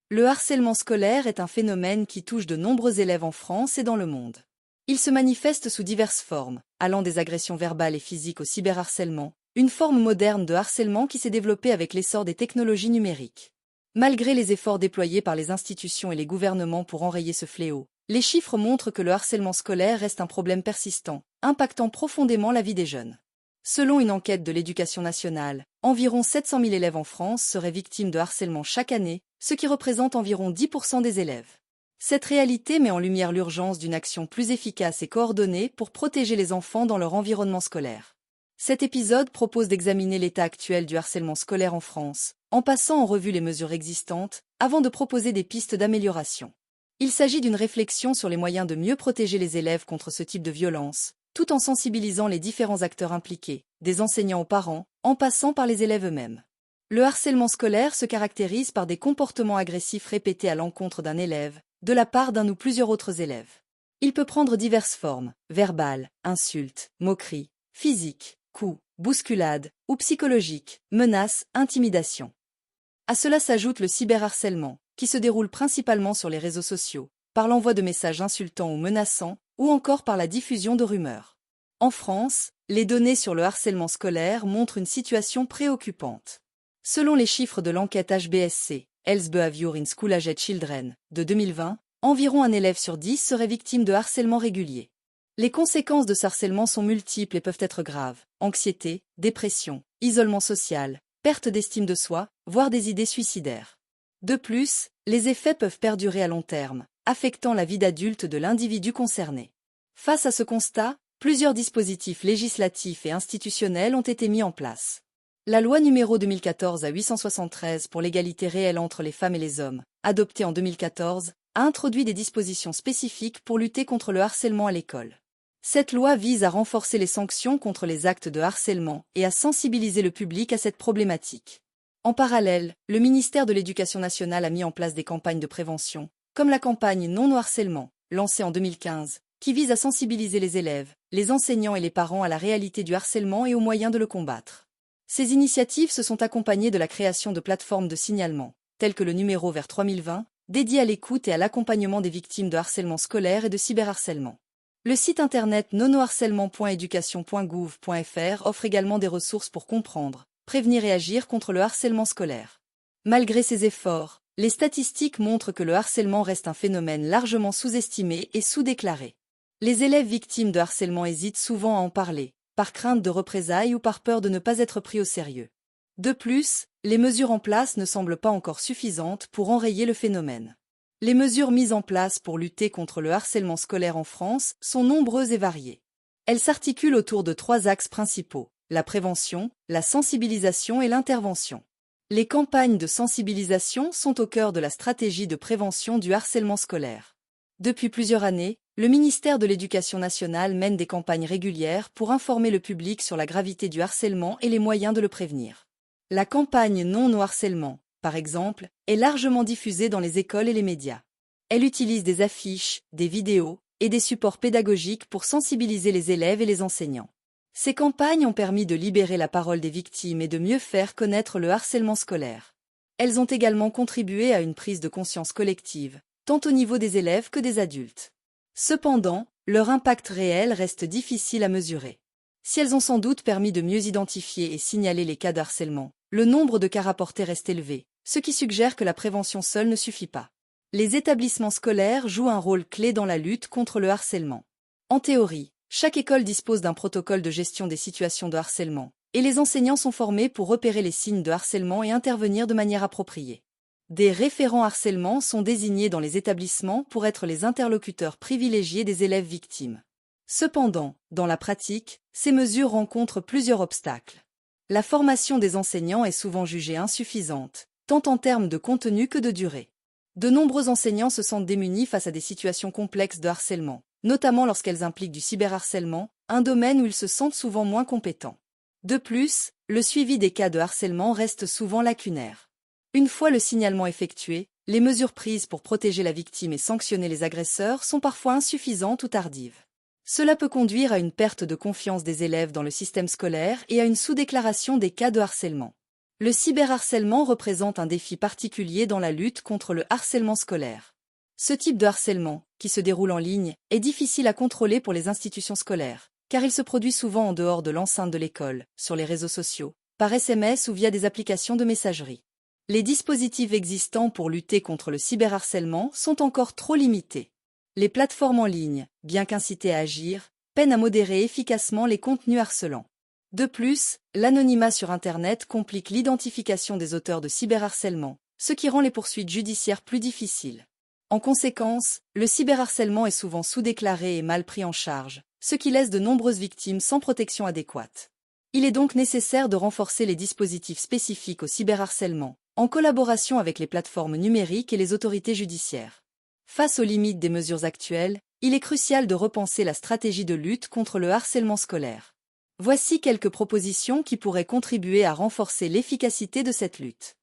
Le harcèlement scolaire est un phénomène qui touche de nombreux élèves en France et dans le monde. Il se manifeste sous diverses formes, allant des agressions verbales et physiques au cyberharcèlement, une forme moderne de harcèlement qui s'est développée avec l'essor des technologies numériques. Malgré les efforts déployés par les institutions et les gouvernements pour enrayer ce fléau, les chiffres montrent que le harcèlement scolaire reste un problème persistant, impactant profondément la vie des jeunes. Selon une enquête de l'Éducation nationale, environ 700 000 élèves en France seraient victimes de harcèlement chaque année, ce qui représente environ 10% des élèves. Cette réalité met en lumière l'urgence d'une action plus efficace et coordonnée pour protéger les enfants dans leur environnement scolaire. Cet épisode propose d'examiner l'état actuel du harcèlement scolaire en France, en passant en revue les mesures existantes, avant de proposer des pistes d'amélioration. Il s'agit d'une réflexion sur les moyens de mieux protéger les élèves contre ce type de violence, tout en sensibilisant les différents acteurs impliqués, des enseignants aux parents, en passant par les élèves eux-mêmes. Le harcèlement scolaire se caractérise par des comportements agressifs répétés à l'encontre d'un élève, de la part d'un ou plusieurs autres élèves. Il peut prendre diverses formes, verbales, insultes, moqueries, physiques, coups, bousculades, ou psychologiques, menaces, intimidations. À cela s'ajoute le cyberharcèlement, qui se déroule principalement sur les réseaux sociaux, par l'envoi de messages insultants ou menaçants, ou encore par la diffusion de rumeurs. En France, les données sur le harcèlement scolaire montrent une situation préoccupante. Selon les chiffres de l'enquête HBSC, Health Behavior in School-Aged Children, de 2020, environ un élève sur 10 serait victime de harcèlement régulier. Les conséquences de ce harcèlement sont multiples et peuvent être graves: anxiété, dépression, isolement social, perte d'estime de soi, voire des idées suicidaires. De plus, les effets peuvent perdurer à long terme, affectant la vie d'adulte de l'individu concerné. Face à ce constat, plusieurs dispositifs législatifs et institutionnels ont été mis en place. La loi numéro 2014-873 pour l'égalité réelle entre les femmes et les hommes, adoptée en 2014, a introduit des dispositions spécifiques pour lutter contre le harcèlement à l'école. Cette loi vise à renforcer les sanctions contre les actes de harcèlement et à sensibiliser le public à cette problématique. En parallèle, le ministère de l'Éducation nationale a mis en place des campagnes de prévention, comme la campagne Non au harcèlement, lancée en 2015, qui vise à sensibiliser les élèves, les enseignants et les parents à la réalité du harcèlement et aux moyens de le combattre. Ces initiatives se sont accompagnées de la création de plateformes de signalement, telles que le numéro vers 3020, dédié à l'écoute et à l'accompagnement des victimes de harcèlement scolaire et de cyberharcèlement. Le site internet nonoharcèlement.education.gouv.fr offre également des ressources pour comprendre, prévenir et agir contre le harcèlement scolaire. Malgré ces efforts, les statistiques montrent que le harcèlement reste un phénomène largement sous-estimé et sous-déclaré. Les élèves victimes de harcèlement hésitent souvent à en parler, par crainte de représailles ou par peur de ne pas être pris au sérieux. De plus, les mesures en place ne semblent pas encore suffisantes pour enrayer le phénomène. Les mesures mises en place pour lutter contre le harcèlement scolaire en France sont nombreuses et variées. Elles s'articulent autour de 3 axes principaux: la prévention, la sensibilisation et l'intervention. Les campagnes de sensibilisation sont au cœur de la stratégie de prévention du harcèlement scolaire. Depuis plusieurs années, le ministère de l'Éducation nationale mène des campagnes régulières pour informer le public sur la gravité du harcèlement et les moyens de le prévenir. La campagne Non au harcèlement, par exemple, est largement diffusée dans les écoles et les médias. Elle utilise des affiches, des vidéos et des supports pédagogiques pour sensibiliser les élèves et les enseignants. Ces campagnes ont permis de libérer la parole des victimes et de mieux faire connaître le harcèlement scolaire. Elles ont également contribué à une prise de conscience collective, tant au niveau des élèves que des adultes. Cependant, leur impact réel reste difficile à mesurer. Si elles ont sans doute permis de mieux identifier et signaler les cas de harcèlement, le nombre de cas rapportés reste élevé, ce qui suggère que la prévention seule ne suffit pas. Les établissements scolaires jouent un rôle clé dans la lutte contre le harcèlement. En théorie, chaque école dispose d'un protocole de gestion des situations de harcèlement, et les enseignants sont formés pour repérer les signes de harcèlement et intervenir de manière appropriée. Des référents harcèlement sont désignés dans les établissements pour être les interlocuteurs privilégiés des élèves victimes. Cependant, dans la pratique, ces mesures rencontrent plusieurs obstacles. La formation des enseignants est souvent jugée insuffisante, tant en termes de contenu que de durée. De nombreux enseignants se sentent démunis face à des situations complexes de harcèlement, notamment lorsqu'elles impliquent du cyberharcèlement, un domaine où ils se sentent souvent moins compétents. De plus, le suivi des cas de harcèlement reste souvent lacunaire. Une fois le signalement effectué, les mesures prises pour protéger la victime et sanctionner les agresseurs sont parfois insuffisantes ou tardives. Cela peut conduire à une perte de confiance des élèves dans le système scolaire et à une sous-déclaration des cas de harcèlement. Le cyberharcèlement représente un défi particulier dans la lutte contre le harcèlement scolaire. Ce type de harcèlement, qui se déroule en ligne, est difficile à contrôler pour les institutions scolaires, car il se produit souvent en dehors de l'enceinte de l'école, sur les réseaux sociaux, par SMS ou via des applications de messagerie. Les dispositifs existants pour lutter contre le cyberharcèlement sont encore trop limités. Les plateformes en ligne, bien qu'incitées à agir, peinent à modérer efficacement les contenus harcelants. De plus, l'anonymat sur Internet complique l'identification des auteurs de cyberharcèlement, ce qui rend les poursuites judiciaires plus difficiles. En conséquence, le cyberharcèlement est souvent sous-déclaré et mal pris en charge, ce qui laisse de nombreuses victimes sans protection adéquate. Il est donc nécessaire de renforcer les dispositifs spécifiques au cyberharcèlement, en collaboration avec les plateformes numériques et les autorités judiciaires. Face aux limites des mesures actuelles, il est crucial de repenser la stratégie de lutte contre le harcèlement scolaire. Voici quelques propositions qui pourraient contribuer à renforcer l'efficacité de cette lutte.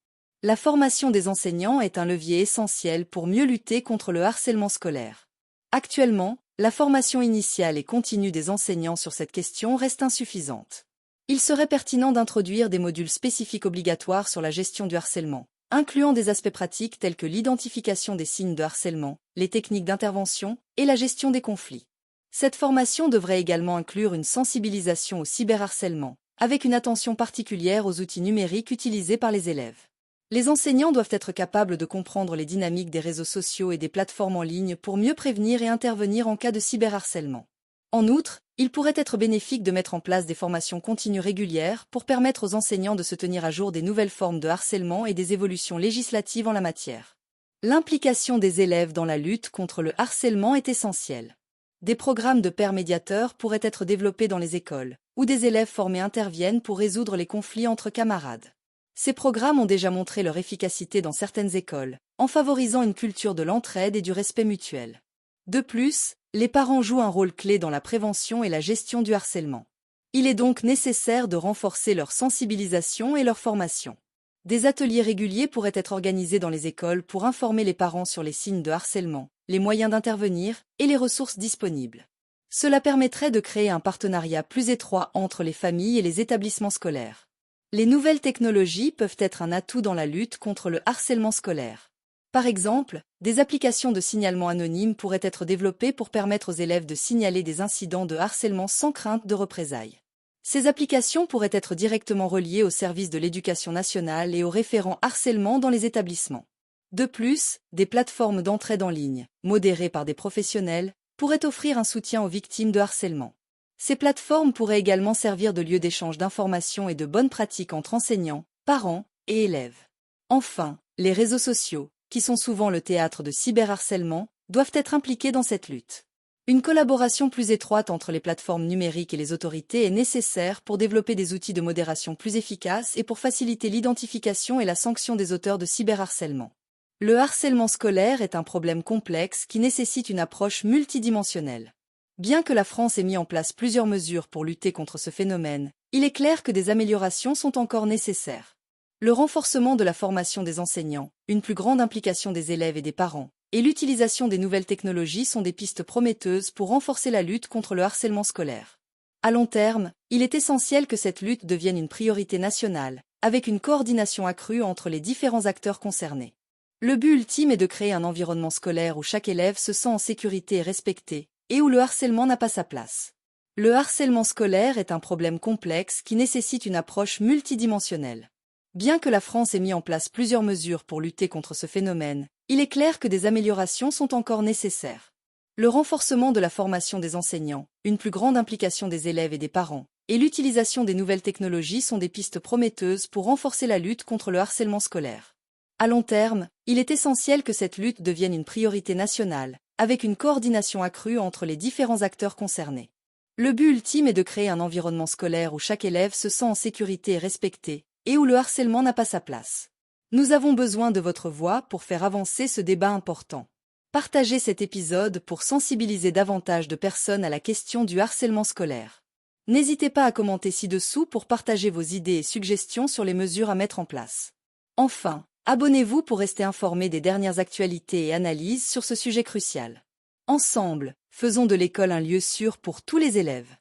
La formation des enseignants est un levier essentiel pour mieux lutter contre le harcèlement scolaire. Actuellement, la formation initiale et continue des enseignants sur cette question reste insuffisante. Il serait pertinent d'introduire des modules spécifiques obligatoires sur la gestion du harcèlement, incluant des aspects pratiques tels que l'identification des signes de harcèlement, les techniques d'intervention et la gestion des conflits. Cette formation devrait également inclure une sensibilisation au cyberharcèlement, avec une attention particulière aux outils numériques utilisés par les élèves. Les enseignants doivent être capables de comprendre les dynamiques des réseaux sociaux et des plateformes en ligne pour mieux prévenir et intervenir en cas de cyberharcèlement. En outre, il pourrait être bénéfique de mettre en place des formations continues régulières pour permettre aux enseignants de se tenir à jour des nouvelles formes de harcèlement et des évolutions législatives en la matière. L'implication des élèves dans la lutte contre le harcèlement est essentielle. Des programmes de pairs médiateurs pourraient être développés dans les écoles, où des élèves formés interviennent pour résoudre les conflits entre camarades. Ces programmes ont déjà montré leur efficacité dans certaines écoles, en favorisant une culture de l'entraide et du respect mutuel. De plus, les parents jouent un rôle clé dans la prévention et la gestion du harcèlement. Il est donc nécessaire de renforcer leur sensibilisation et leur formation. Des ateliers réguliers pourraient être organisés dans les écoles pour informer les parents sur les signes de harcèlement, les moyens d'intervenir et les ressources disponibles. Cela permettrait de créer un partenariat plus étroit entre les familles et les établissements scolaires. Les nouvelles technologies peuvent être un atout dans la lutte contre le harcèlement scolaire. Par exemple, des applications de signalement anonyme pourraient être développées pour permettre aux élèves de signaler des incidents de harcèlement sans crainte de représailles. Ces applications pourraient être directement reliées au service de l'éducation nationale et aux référents harcèlement dans les établissements. De plus, des plateformes d'entraide en ligne, modérées par des professionnels, pourraient offrir un soutien aux victimes de harcèlement. Ces plateformes pourraient également servir de lieu d'échange d'informations et de bonnes pratiques entre enseignants, parents et élèves. Enfin, les réseaux sociaux, qui sont souvent le théâtre de cyberharcèlement, doivent être impliqués dans cette lutte. Une collaboration plus étroite entre les plateformes numériques et les autorités est nécessaire pour développer des outils de modération plus efficaces et pour faciliter l'identification et la sanction des auteurs de cyberharcèlement. Le harcèlement scolaire est un problème complexe qui nécessite une approche multidimensionnelle. Bien que la France ait mis en place plusieurs mesures pour lutter contre ce phénomène, il est clair que des améliorations sont encore nécessaires. Le renforcement de la formation des enseignants, une plus grande implication des élèves et des parents, et l'utilisation des nouvelles technologies sont des pistes prometteuses pour renforcer la lutte contre le harcèlement scolaire. À long terme, il est essentiel que cette lutte devienne une priorité nationale, avec une coordination accrue entre les différents acteurs concernés. Le but ultime est de créer un environnement scolaire où chaque élève se sent en sécurité et respecté, et où le harcèlement n'a pas sa place. Le harcèlement scolaire est un problème complexe qui nécessite une approche multidimensionnelle. Bien que la France ait mis en place plusieurs mesures pour lutter contre ce phénomène, il est clair que des améliorations sont encore nécessaires. Le renforcement de la formation des enseignants, une plus grande implication des élèves et des parents, et l'utilisation des nouvelles technologies sont des pistes prometteuses pour renforcer la lutte contre le harcèlement scolaire. À long terme, il est essentiel que cette lutte devienne une priorité nationale, avec une coordination accrue entre les différents acteurs concernés. Le but ultime est de créer un environnement scolaire où chaque élève se sent en sécurité et respecté, et où le harcèlement n'a pas sa place. Nous avons besoin de votre voix pour faire avancer ce débat important. Partagez cet épisode pour sensibiliser davantage de personnes à la question du harcèlement scolaire. N'hésitez pas à commenter ci-dessous pour partager vos idées et suggestions sur les mesures à mettre en place. Enfin, abonnez-vous pour rester informé des dernières actualités et analyses sur ce sujet crucial. Ensemble, faisons de l'école un lieu sûr pour tous les élèves.